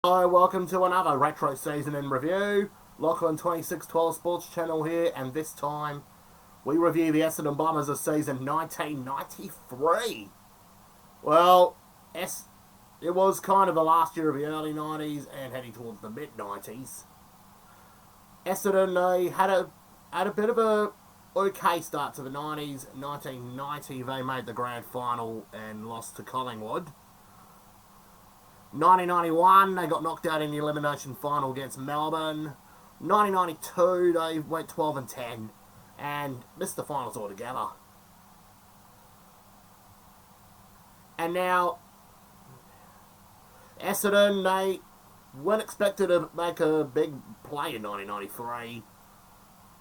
Hi, welcome to another retro season in review. Lachlan 2612 Sports Channel here, and this time we review the Essendon Bombers of season 1993. Well, it was kind of the last year of the early 90s and heading towards the mid 90s. Essendon had a bit of a okay start to the 90s. 1990 they made the grand final and lost to Collingwood. 1991, they got knocked out in the elimination final against Melbourne. 1992, they went 12 and 10 and missed the finals altogether. And now, Essendon, they weren't expected to make a big play in 1993.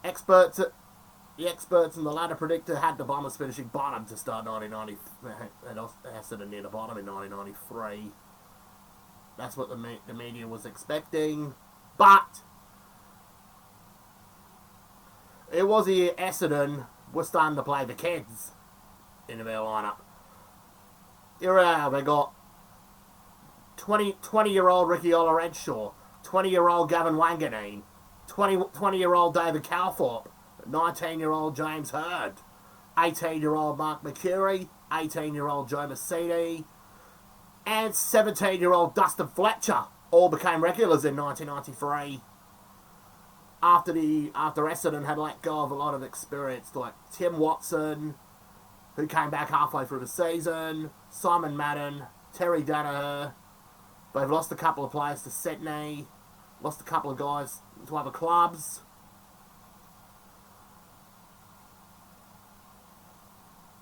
The experts and the ladder predictor had the Bombers finishing bottom to start 1990, and Essendon near the bottom in 1993. That's what the media was expecting. But it was the Essendon was starting to play the kids in their lineup. Here they got 20-year-old Ricky Olorenshaw, 20-year-old Gavin Wanganeen, 20-year-old David Calthorpe, 19-year-old James Hurd, 18-year-old Mark McCurry, 18-year-old Joe Massini, and 17-year-old Dustin Fletcher all became regulars in 1993 after Essendon had let go of a lot of experience, like Tim Watson, who came back halfway through the season, Simon Madden, Terry Danaher. They've lost a couple of players to Sydney, lost a couple of guys to other clubs.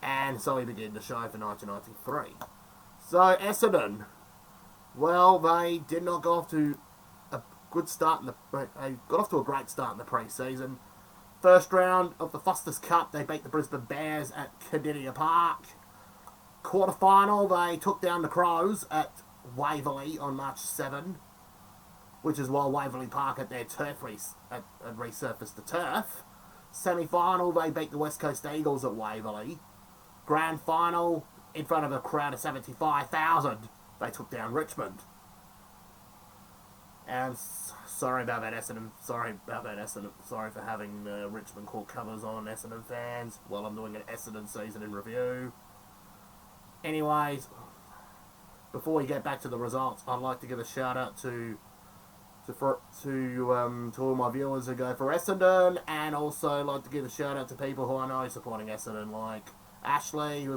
And so we begin the show for 1993. So, Essendon, well, they did not go off to a good start they got off to a great start in the pre-season. First round of the Foster's Cup, they beat the Brisbane Bears at Kardinia Park. Quarterfinal, they took down the Crows at Waverley on March 7, which is while Waverley Park at their turf had resurfaced the turf. Semi-final, they beat the West Coast Eagles at Waverley. Grand final, in front of a crowd of 75,000, they took down Richmond. And sorry about that, Essendon. Sorry for having Richmond Court covers on Essendon fans while I'm doing an Essendon season in review. Anyways, before we get back to the results, I'd like to give a shout out to all my viewers who go for Essendon, and also like to give a shout out to people who I know supporting Essendon, like Ashley,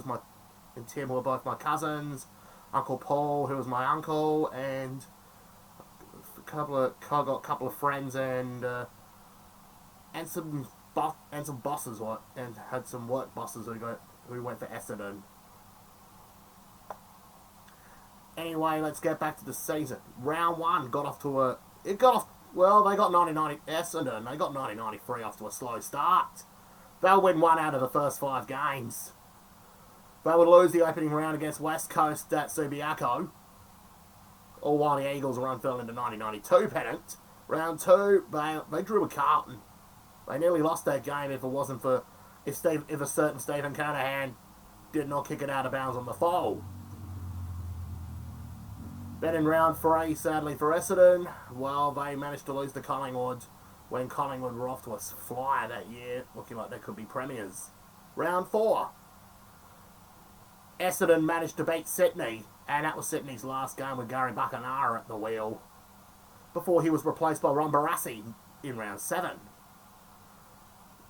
and Tim, who are both my cousins, Uncle Paul, who was my uncle, and I got a couple of friends and some bosses, and had some work bosses who went for Essendon. Anyway, let's get back to the season. Round one they got 1990 Essendon. They got 1993 off to a slow start. They'll win one out of the first 5 games. They would lose the opening round against West Coast at Subiaco, all while the Eagles run fell into 1992 pennant. Round 2, they drew with Carlton. They nearly lost that game if a certain Stephen Carnahan did not kick it out of bounds on the foul. Then in round 3, sadly for Essendon, well, they managed to lose to Collingwood when Collingwood were off to a flyer that year, looking like they could be premiers. Round 4, Essendon managed to beat Sydney, and that was Sydney's last game with Gary Buckenara at the wheel, before he was replaced by Ron Barassi in round 7,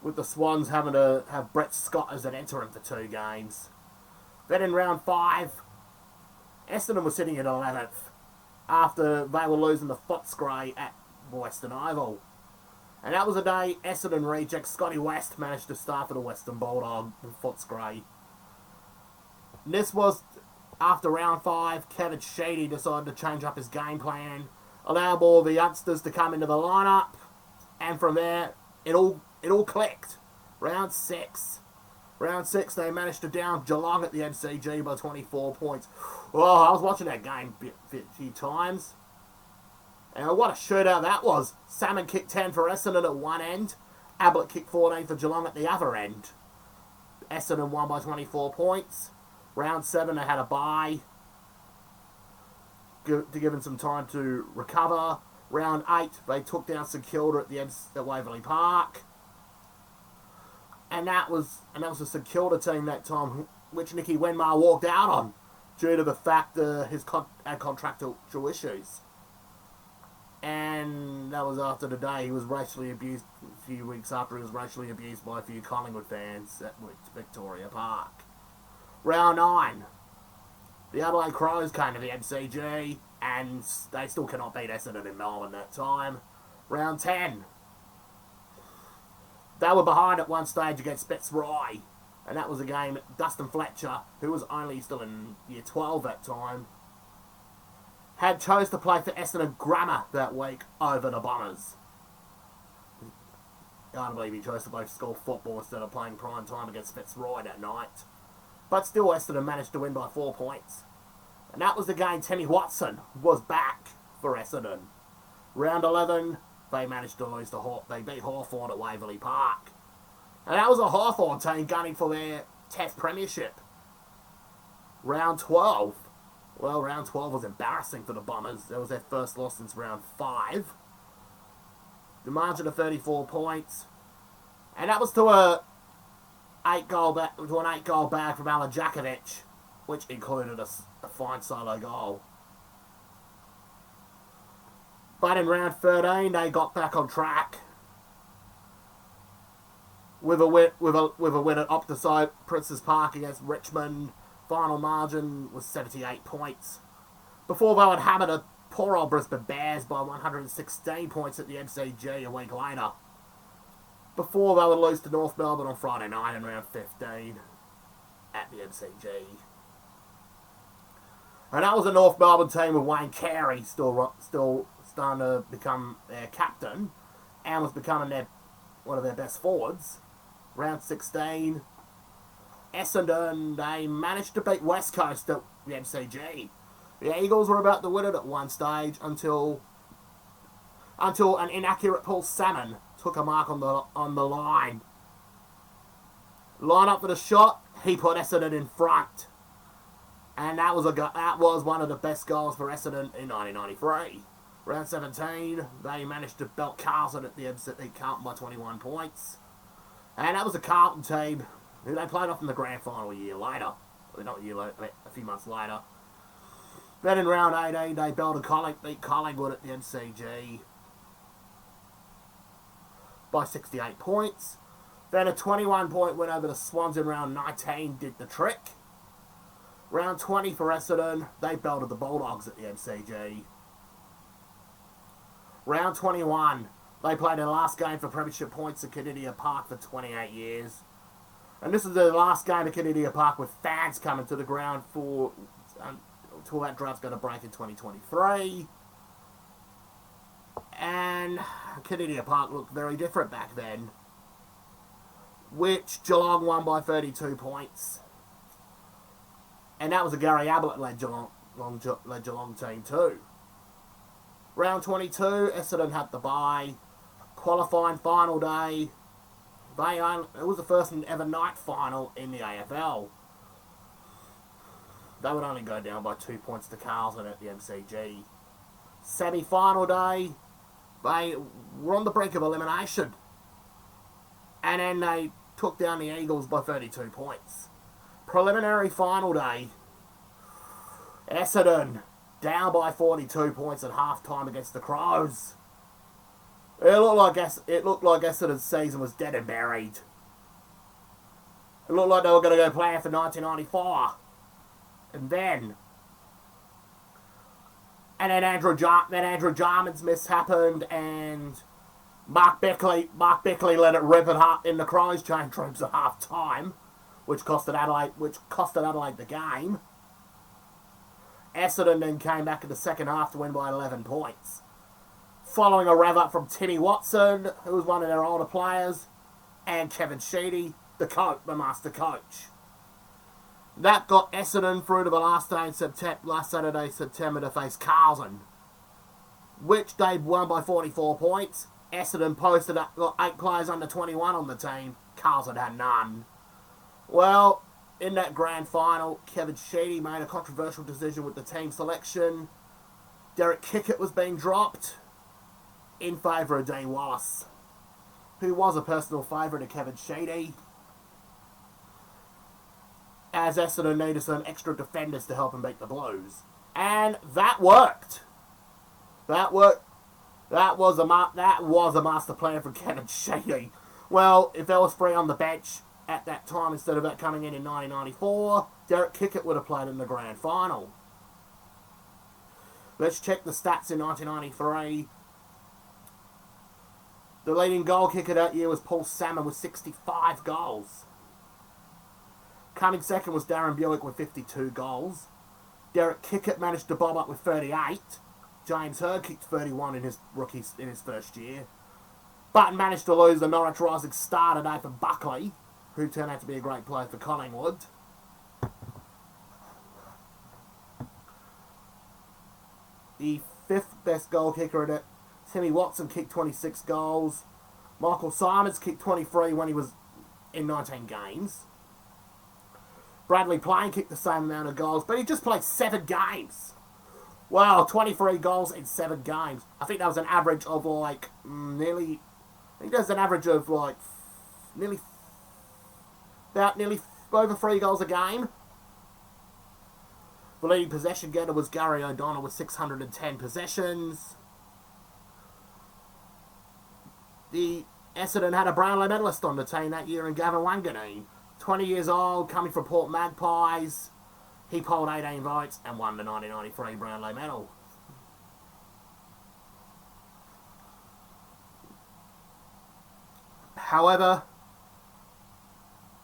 with the Swans having to have Brett Scott as an interim for 2 games. Then in round 5, Essendon was sitting at 11th, after they were losing to Footscray at Western Oval. And that was the day Essendon reject Scotty West managed to start for the Western Bulldog with Footscray. This was after round 5, Kevin Sheedy decided to change up his game plan, allow more of the youngsters to come into the lineup, and from there, it all clicked. Round 6, they managed to down Geelong at the MCG by 24 points. Oh, I was watching that game a few times, and what a shootout that was. Salmon kicked 10 for Essendon at one end, Ablett kicked 14 for Geelong at the other end. Essendon won by 24 points. Round 7, they had a bye. to give them some time to recover. Round 8, they took down St Kilda at Waverley Park. And that was a St Kilda team that time, which Nicky Wenmar walked out on due to the fact that his had contractual issues. And that was after the day he was racially abused. A few weeks after he was racially abused by a few Collingwood fans at Victoria Park. Round 9. The Adelaide Crows came to the MCG, and they still cannot beat Essendon in Melbourne that time. Round 10. They were behind at one stage against Fitzroy, and that was a game Dustin Fletcher, who was only still in year 12 at that time, had chose to play for Essendon Grammar that week over the Bombers. I can't believe he chose to play school football instead of playing prime time against Fitzroy that night. But still, Essendon managed to win by 4 points. And that was the game Timmy Watson was back for Essendon. Round 11, they managed to lose they beat Hawthorn at Waverley Park. And that was a Hawthorn team gunning for their Test premiership. Round 12. Well, round 12 was embarrassing for the Bombers. That was their first loss since round 5. The margin of 34 points. And that was to an 8-goal bag from Alajakovic, which included a fine solo goal. But in round 13, they got back on track with a win at Optus Princes Park against Richmond. Final margin was 78 points. Before they would hammer the poor old Brisbane Bears by 116 points at the MCG a week later. Before they would lose to North Melbourne on Friday night in round 15 at the MCG. And that was a North Melbourne team with Wayne Carey still starting to become their captain and was becoming one of their best forwards. Round 16, Essendon, they managed to beat West Coast at the MCG. The Eagles were about to win it at one stage until an inaccurate Paul Salmon took a mark on the line. Line up for the shot, he put Essendon in front. And that was one of the best goals for Essendon in 1993. Round 17, they managed to belt Carlton at the MCG Carlton by 21 points. And that was a Carlton team who they played off in the grand final a year later. Well, not a year later, a few months later. Then in round 18, they beat Collingwood at the MCG by 68 points. Then a 21-point win over the Swans in round 19 did the trick. Round 20 for Essendon, they belted the Bulldogs at the MCG. Round 21, they played their last game for premiership points at Canidia Park for 28 years. And this is the last game at Canidia Park with fans coming to the ground until that draft's going to break in 2023. And Canidia Park looked very different back then, which Geelong won by 32 points. And that was a Gary Ablett-led Geelong team too. Round 22, Essendon had the bye. Qualifying final day. It was the first and ever night final in the AFL. They would only go down by 2 points to Carlton at the MCG. Semi-final day, they were on the brink of elimination. And then they took down the Eagles by 32 points. Preliminary final day, Essendon down by 42 points at half-time against the Crows. It looked like Essendon's season was dead and buried. It looked like they were going to go play for 1994. And then Andrew Jarman's miss happened, and Mark Beckley let it rip in the Crows change troops at half time, which costed Adelaide the game. Essendon then came back in the second half to win by 11 points. Following a rev up from Timmy Watson, who was one of their older players, and Kevin Sheedy, the master coach. That got Essendon through to the last Saturday, September, to face Carlton, which they won by 44 points. Essendon got 8 players under 21 on the team. Carlton had none. Well, in that grand final, Kevin Sheedy made a controversial decision with the team selection, Derek Kickett was being dropped in favour of Dean Wallace, who was a personal favourite of Kevin Sheedy, as Essendon needed some extra defenders to help him beat the Blues. And that worked. That worked. That was a master plan from Kevin Sheedy. Well, if they were free on the bench at that time instead of that coming in 1994, Derek Kickett would have played in the grand final. Let's check the stats in 1993. The leading goal kicker that year was Paul Salmon with 65 goals. Coming second was Darren Buick with 52 goals. Derek Kickett managed to bob up with 38. James Hurd kicked 31 in his first year. Button managed to lose the Norwich Rising star today for Buckley, who turned out to be a great player for Collingwood. The fifth best goal kicker in it, Timmy Watson, kicked 26 goals. Michael Simons kicked 23 when he was in 19 games. Bradley Plain kicked the same amount of goals, but he just played 7 games. Wow, 23 goals in 7 games. I think that was an average of like nearly over 3 goals a game. The leading possession getter was Gary O'Donnell with 610 possessions. The Essendon had a Brownlow medalist on the team that year in Gavin Wanganeen. 20 years old, coming from Port Magpies. He polled 18 votes and won the 1993 Brownlow medal. However,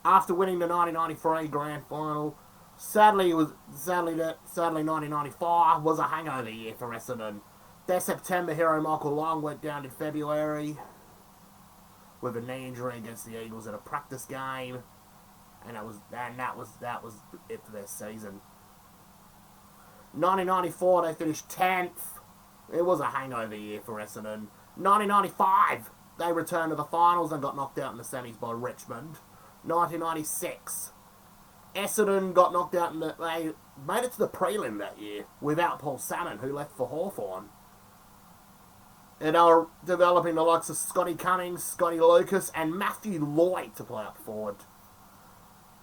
after winning the 1993 grand final, sadly 1995 was a hangover year for Essendon. Their September hero Michael Long went down in February with a knee injury against the Eagles in a practice game, and that was it for their season. 1994 they finished 10th. It was a hangover year for Essendon. 1995 they returned to the finals and got knocked out in the semis by Richmond. 1996 Essendon got knocked out they made it to the prelim that year without Paul Salmon, who left for Hawthorn. And they were developing the likes of Scotty Cummings, Scotty Lucas, and Matthew Lloyd to play up forward,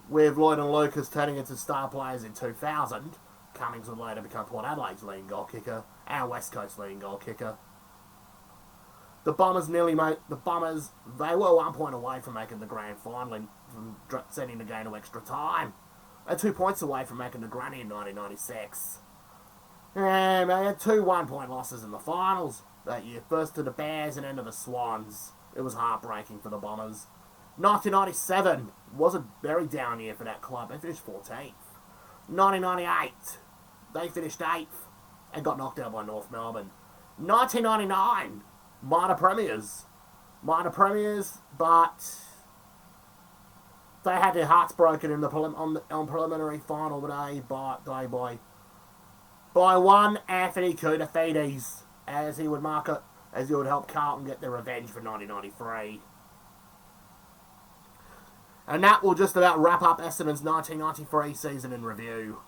with Lloyd and Lucas turning into star players in 2000. Cummings would later become Port Adelaide's leading goal kicker and West Coast leading goal kicker. The Bombers they were 1 point away from making the grand final and from sending the game to extra time. They're 2 points away from making the granny in 1996. And they had 2 1-point losses in the finals that year. First to the Bears and then to the Swans. It was heartbreaking for the Bombers. 1997 was a very down year for that club. They finished 14th. 1998, they finished 8th and got knocked out by North Melbourne. 1999, minor premiers, but they had their hearts broken in the on preliminary final day by one Anthony Koutafidis, as he would help Carlton get their revenge for 1993. And that will just about wrap up Essendon's 1993 season in review.